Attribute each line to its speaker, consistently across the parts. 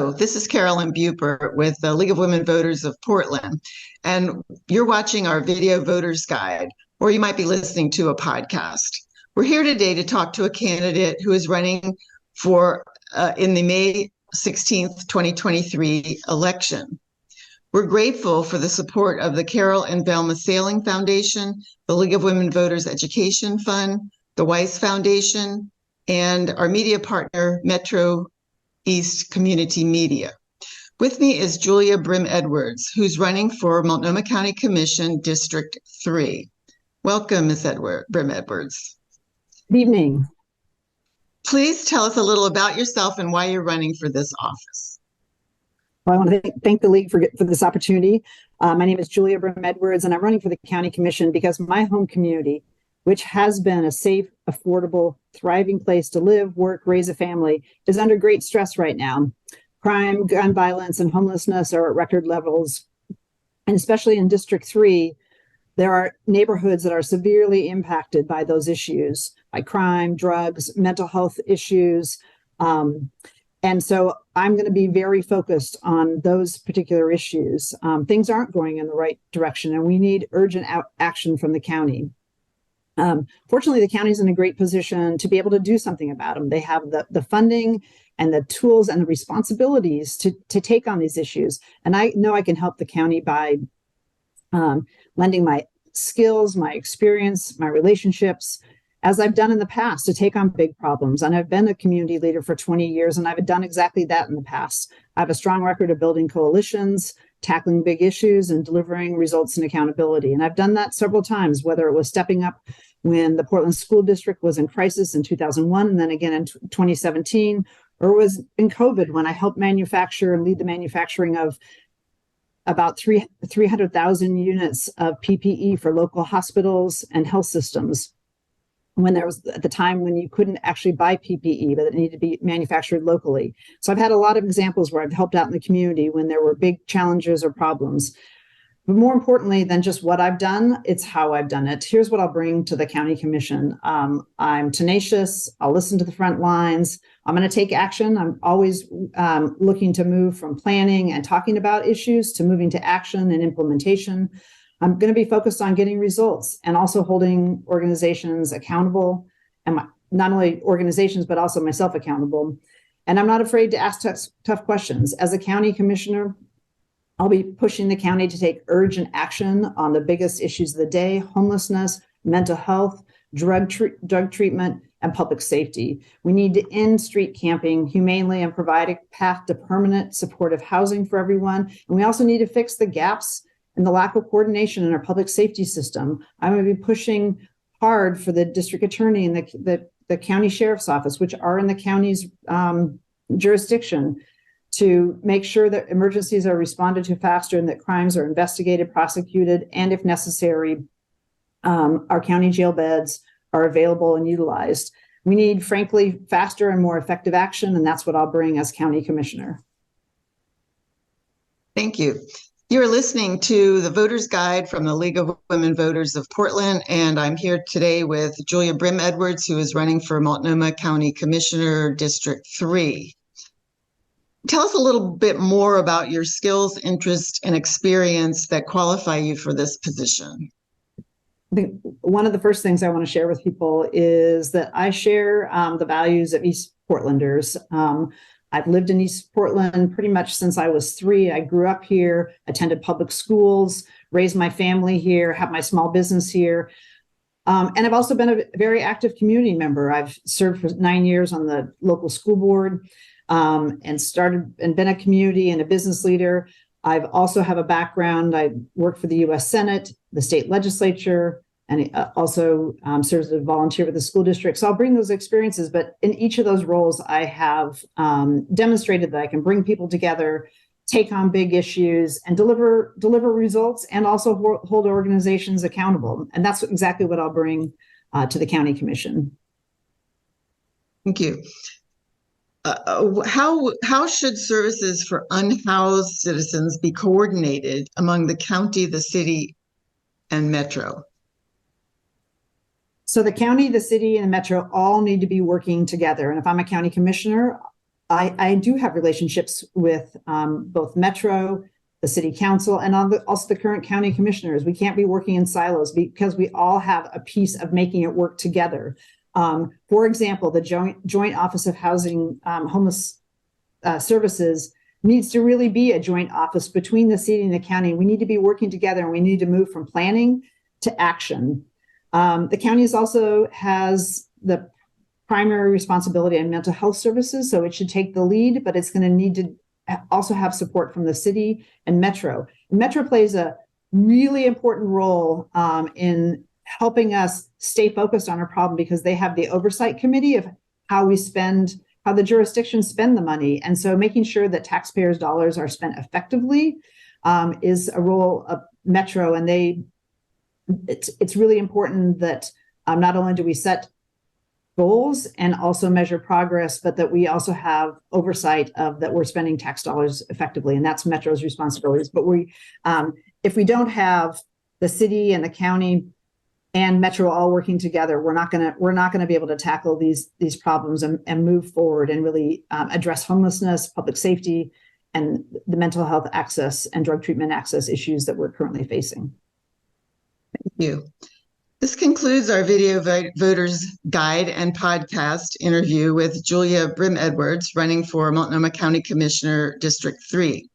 Speaker 1: Hello, this is Carolyn Bupert with the League of Women Voters of Portland, and you're watching our video voters guide, or you might be listening to a podcast. We're here today to talk to a candidate who is running for in the May 16th, 2023 election. We're grateful for the support of the Carol and Velma Sailing Foundation, the League of Women Voters Education Fund, the Weiss Foundation, and our media partner, Metro East Community Media. With me is Julia Brim Edwards, who's running for Multnomah County Commission District 3. Welcome, Ms. Brim Edwards.
Speaker 2: Good evening.
Speaker 1: Please tell us a little about yourself and why you're running for this office.
Speaker 2: Well, I want to thank the League for this opportunity. My name is Julia Brim Edwards, and I'm running for the County Commission because my home community, which has been a safe, affordable, thriving place to live, work, raise a family, is under great stress right now. Crime, gun violence, and homelessness are at record levels. And especially in District 3, there are neighborhoods that are severely impacted by those issues, by crime, drugs, mental health issues. And so I'm going to be very focused on those particular issues. Things aren't going in the right direction, and we need urgent action from the county. Fortunately, the county's in a great position to be able to do something about them. They have the funding and the tools and the responsibilities to take on these issues. And I know I can help the county by lending my skills, my experience, my relationships, as I've done in the past, to take on big problems. And I've been a community leader for 20 years, and I've done exactly that in the past. I have a strong record of building coalitions, tackling big issues, and delivering results and accountability. And I've done that several times, whether it was stepping up when the Portland School District was in crisis in 2001, and then again in 2017, or was in COVID when I helped manufacture and lead the manufacturing of about 300,000 units of PPE for local hospitals and health systems, when there was at the time when you couldn't actually buy PPE, but it needed to be manufactured locally. So I've had a lot of examples where I've helped out in the community when there were big challenges or problems. But more importantly than just what I've done, it's how I've done it. Here's what I'll bring to the County Commission. I'm tenacious. I'll listen to the front lines. I'm going to take action. I'm always looking to move from planning and talking about issues to moving to action and implementation. I'm going to be focused on getting results and also holding organizations accountable, and not only organizations, but also myself accountable. And I'm not afraid to ask tough questions. As a county commissioner, I'll be pushing the county to take urgent action on the biggest issues of the day: homelessness, mental health, drug treatment, and public safety. We need to end street camping humanely and provide a path to permanent supportive housing for everyone. And we also need to fix the gaps and the lack of coordination in our public safety system. I'm going to be pushing hard for the district attorney and the county sheriff's office, which are in the county's jurisdiction, to make sure that emergencies are responded to faster and that crimes are investigated, prosecuted, and if necessary, our county jail beds are available and utilized. We need, frankly, faster and more effective action, and that's what I'll bring as county commissioner.
Speaker 1: Thank you. You're listening to the Voters Guide from the League of Women Voters of Portland, and I'm here today with Julia Brim Edwards, who is running for Multnomah County Commissioner District 3. Tell us a little bit more about your skills, interest, and experience that qualify you for this position.
Speaker 2: I think one of the first things I want to share with people is that I share the values of East Portlanders. I've lived in East Portland pretty much since I was 3. I grew up here, attended public schools, raised my family here, have my small business here. And I've also been a very active community member. I've served for 9 years on the local school board and been a community and a business leader. I've also have a background. I worked for the U.S. Senate, the state legislature, and also serves as a volunteer with the school district. So I'll bring those experiences, but in each of those roles, I have demonstrated that I can bring people together, take on big issues, and deliver results, and also hold organizations accountable. And that's exactly what I'll bring to the county commission.
Speaker 1: Thank you. How should services for unhoused citizens be coordinated among the county, the city, and Metro?
Speaker 2: So the county, the city, and the Metro all need to be working together. And if I'm a county commissioner, I do have relationships with both Metro, the city council, and also the current county commissioners. We can't be working in silos because we all have a piece of making it work together. For example, the Joint Office of Housing Homeless Services needs to really be a joint office between the city and the county. We need to be working together, and we need to move from planning to action. The county also has the primary responsibility in mental health services, so it should take the lead, but it's going to need to also have support from the city and Metro. Metro plays a really important role in helping us stay focused on our problem, because they have the oversight committee of how the jurisdictions spend the money. And so making sure that taxpayers' dollars are spent effectively is a role of Metro. And it's really important that not only do we set goals and also measure progress, but that we also have oversight of that we're spending tax dollars effectively. And that's Metro's responsibilities. But if we don't have the city and the county and Metro all working together, we're not gonna be able to tackle these problems and move forward and really address homelessness, public safety, and the mental health access and drug treatment access issues that we're currently facing.
Speaker 1: Thank you. This concludes our video voters guide and podcast interview with Julia Brim Edwards, running for Multnomah County Commissioner District 3.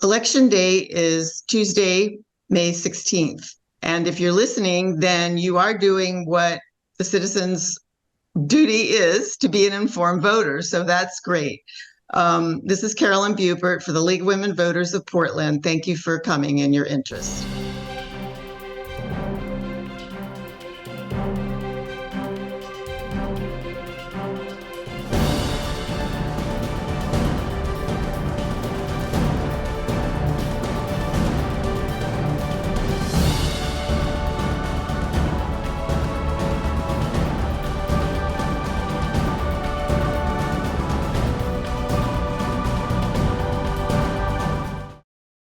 Speaker 1: Election day is Tuesday, May 16th. And if you're listening, then you are doing what the citizens' duty is, to be an informed voter. So that's great. This is Carolyn Bupert for the League of Women Voters of Portland. Thank you for coming and your interest.